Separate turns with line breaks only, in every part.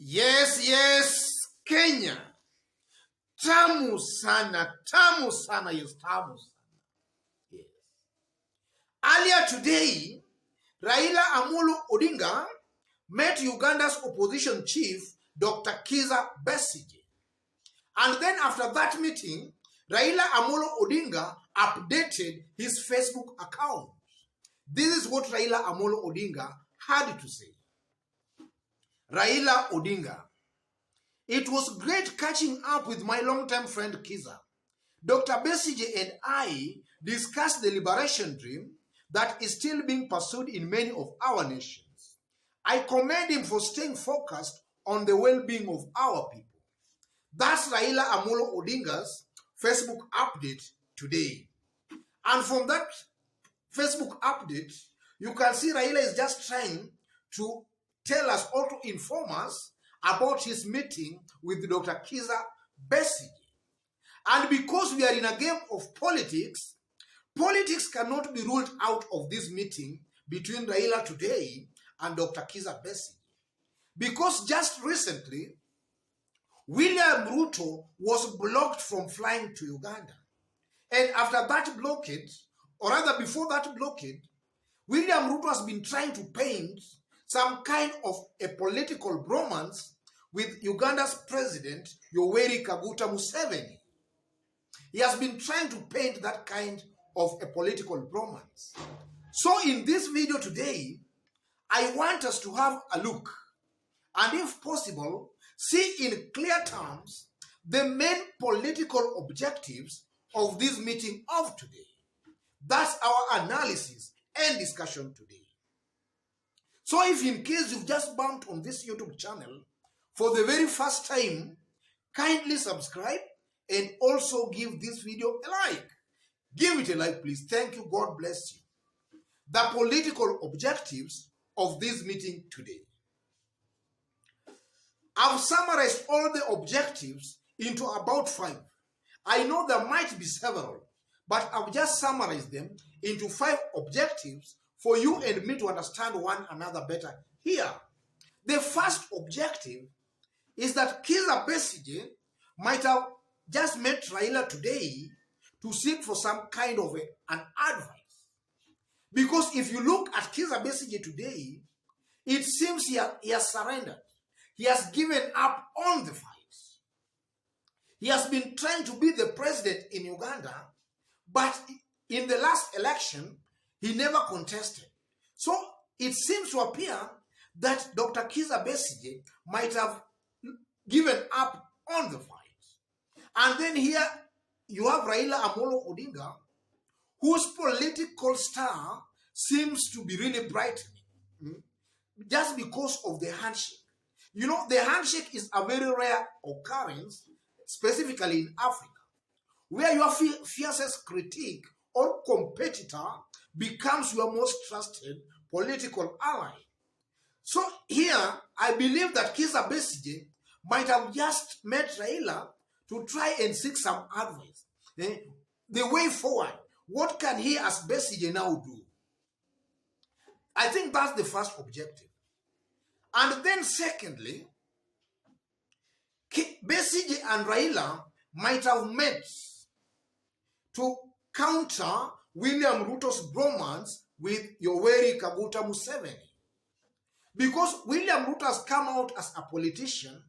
Yes, Kenya. Tamu sana, yes, tamu sana. Yes. Earlier today, Raila Amolo Odinga met Uganda's opposition chief, Dr. Kizza Besigye. And then after that meeting, Raila Amolo Odinga updated his Facebook account. This is what Raila Amolo Odinga had to say. Raila Odinga: it was great catching up with my long-time friend Kizza. Dr. Besigye and I discussed the liberation dream that is still being pursued in many of our nations. I commend him for staying focused on the well-being of our people. That's Raila Amolo Odinga's Facebook update today. And from that Facebook update, you can see Raila is just trying to tell us or to inform us about his meeting with Dr. Kizza Besigye. And because we are in a game of politics, politics cannot be ruled out of this meeting between Raila today and Dr. Kizza Besigye. Because just recently, William Ruto was blocked from flying to Uganda. And after that blockade, or rather before that blockade, William Ruto has been trying to paint some kind of a political bromance with Uganda's president, Yoweri Kaguta Museveni. He has been trying to paint that kind of a political bromance. So in this video today, I want us to have a look and, if possible, see in clear terms the main political objectives of this meeting of today. That's our analysis and discussion today. So if in case you've just bumped on this YouTube channel for the very first time, kindly subscribe and also give this video a like. Give it a like, please. Thank you. God bless you. The political objectives of this meeting today. I've summarized all the objectives into about 5. I know there might be several, but I've just summarized them into 5 objectives for you and me to understand one another better here. The first objective is that Kizza Besigye might have just met Raila today to seek for some kind of an advice. Because if you look at Kizza Besigye today, it seems he has surrendered. He has given up on the fight. He has been trying to be the president in Uganda, but in the last election, he never contested. So it seems to appear that Dr. Kizza Besigye might have given up on the fight. And then here you have Raila Amolo Odinga, whose political star seems to be really brightening just because of the handshake. You know, the handshake is a very rare occurrence, specifically in Africa, where your fiercest critique or competitor becomes your most trusted political ally. So here, I believe that Kizza Besigye might have just met Raila to try and seek some advice. The way forward, what can he as Besigye now do? I think that's the first objective. And then secondly, Besigye and Raila might have met to counter William Ruto's bromance with Yoweri Kaguta Museveni. Because William Ruto has come out as a politician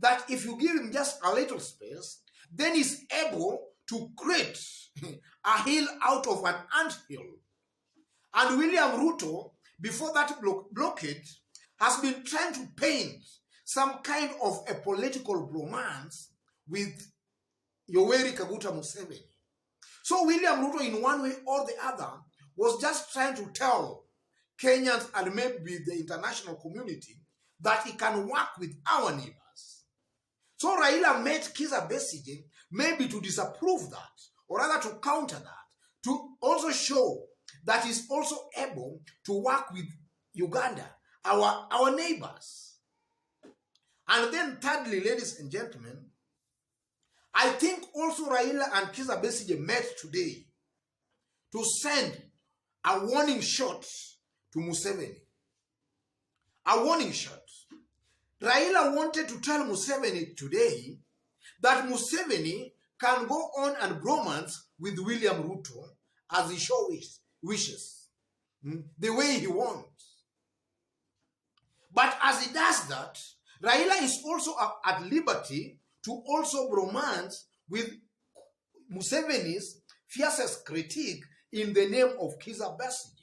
that if you give him just a little space, then he's able to create a hill out of an anthill. And William Ruto, before that blockade, has been trying to paint some kind of a political bromance with Yoweri Kaguta Museveni. So William Ruto, in one way or the other, was just trying to tell Kenyans and maybe the international community that he can work with our neighbors. So Raila met Kizza Besigye maybe to disapprove that, or rather to counter that, to also show that he's also able to work with Uganda, our neighbors. And then thirdly, ladies and gentlemen, I think also Raila and Kizza Besigye met today to send a warning shot to Museveni. A warning shot. Raila wanted to tell Museveni today that Museveni can go on and bromance with William Ruto as he wishes, the way he wants. But as he does that, Raila is also at liberty to also bromance with Museveni's fiercest critique in the name of Kizza Besigye.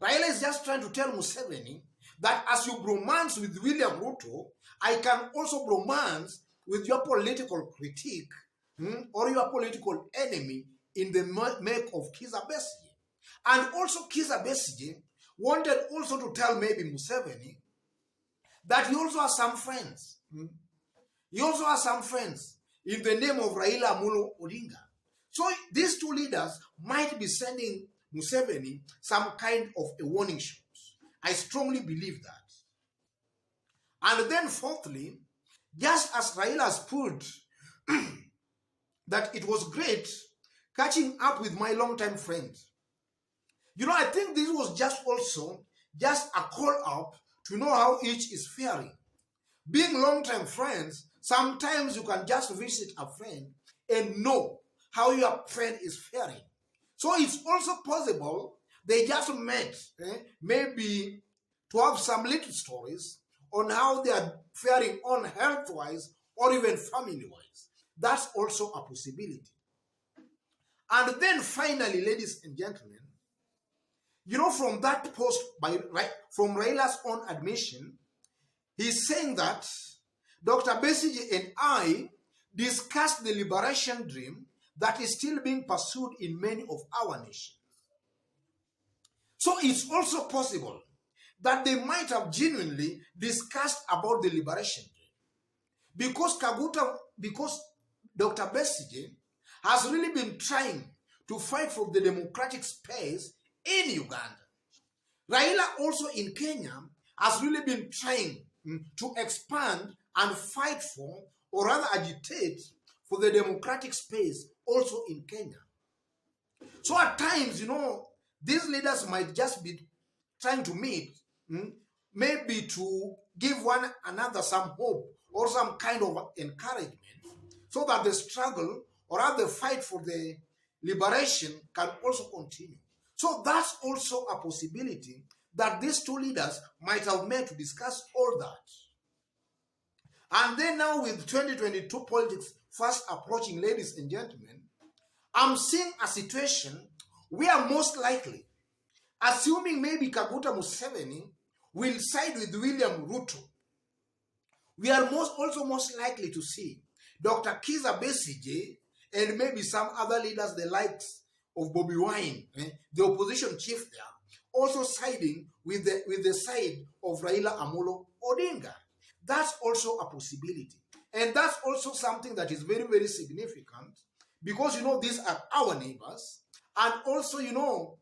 Raila is just trying to tell Museveni that as you bromance with William Ruto, I can also bromance with your political critique or your political enemy in the make of Kizza Besigye. And also Kizza Besigye wanted also to tell maybe Museveni that he also has some friends. He also has some friends in the name of Raila Amolo Odinga. So these two leaders might be sending Museveni some kind of a warning shot. I strongly believe that. And then fourthly, just as Raila has put that it was great catching up with my longtime friend. You know, I think this was just also just a call up to know how each is faring. Being long-term friends, sometimes you can just visit a friend and know how your friend is faring. So it's also possible they just met, maybe to have some little stories on how they are faring on health-wise or even family-wise. That's also a possibility. And then finally, ladies and gentlemen, you know, from that post from Raila's own admission, he's saying that Dr. Besigye and I discussed the liberation dream that is still being pursued in many of our nations. So it's also possible that they might have genuinely discussed about the liberation dream. Because Dr. Besigye has really been trying to fight for the democratic space in Uganda. Raila also in Kenya has really been trying to expand and fight for, or rather agitate for the democratic space also in Kenya. So at times, you know, these leaders might just be trying to meet, maybe to give one another some hope or some kind of encouragement so that the struggle or rather the fight for the liberation can also continue. So that's also a possibility that these two leaders might have met to discuss all that. And then now with 2022 politics fast approaching, ladies and gentlemen, I'm seeing a situation where most likely, assuming maybe Kaguta Museveni will side with William Ruto, we are also most likely to see Dr. Kizza Besigye and maybe some other leaders, the likes of Bobby Wine, the opposition chief there, also siding with the side of Raila Amolo Odinga. That's also a possibility. And that's also something that is very, very significant because, you know, these are our neighbors. And also, you know,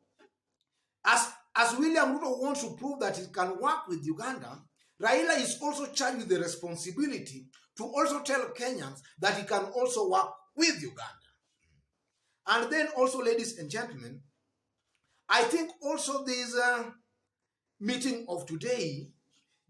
as William Ruto wants to prove that he can work with Uganda, Raila is also charged with the responsibility to also tell Kenyans that he can also work with Uganda. And then also, ladies and gentlemen, I think also this meeting of today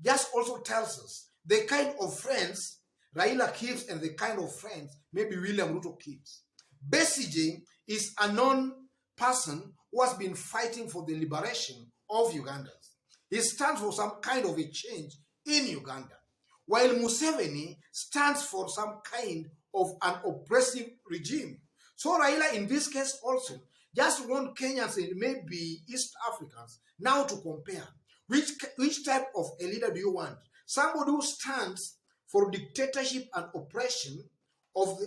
just also tells us the kind of friends Raila keeps and the kind of friends maybe William Ruto keeps. Besigye is a known person who has been fighting for the liberation of Ugandans. He stands for some kind of a change in Uganda, while Museveni stands for some kind of an oppressive regime. So Raila in this case also just want Kenyans and maybe East Africans now to compare. Which type of a leader do you want? Somebody who stands for dictatorship and oppression of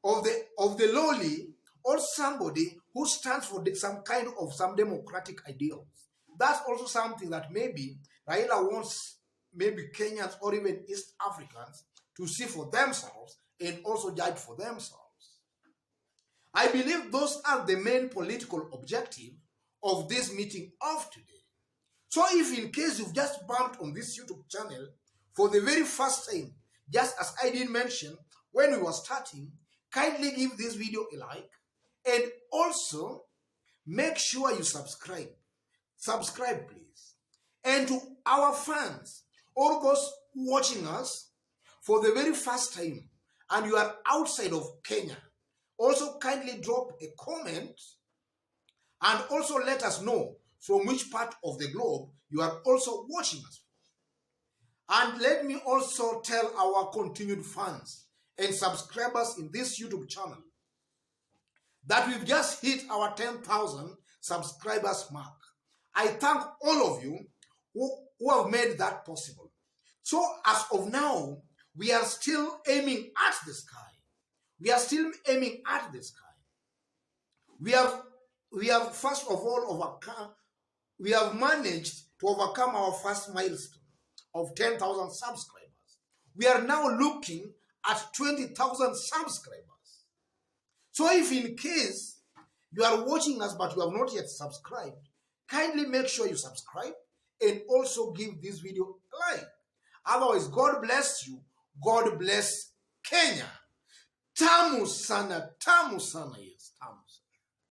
the lowly, or somebody who stands for some kind of some democratic ideals? That's also something that maybe Raila wants maybe Kenyans or even East Africans to see for themselves and also judge for themselves. I believe those are the main political objective of this meeting of today. So if in case you've just bumped on this YouTube channel for the very first time, just as I did mention when we were starting, kindly give this video a like and also make sure you subscribe. Subscribe, please. And to our fans All those watching us for the very first time and you are outside of Kenya, also kindly drop a comment and also let us know from which part of the globe you are also watching us. And let me also tell our continued fans and subscribers in this YouTube channel that we've just hit our 10,000 subscribers mark. I thank all of you who have made that possible. So as of now, we are still aiming at the sky. We are still aiming at the sky. We have first of all we have managed to overcome our first milestone of 10,000 subscribers. We are now looking at 20,000 subscribers. So if in case you are watching us but you have not yet subscribed, kindly make sure you subscribe and also give this video a like. Otherwise, God bless you. God bless Kenya. Tamu sana, yes, tamu sana.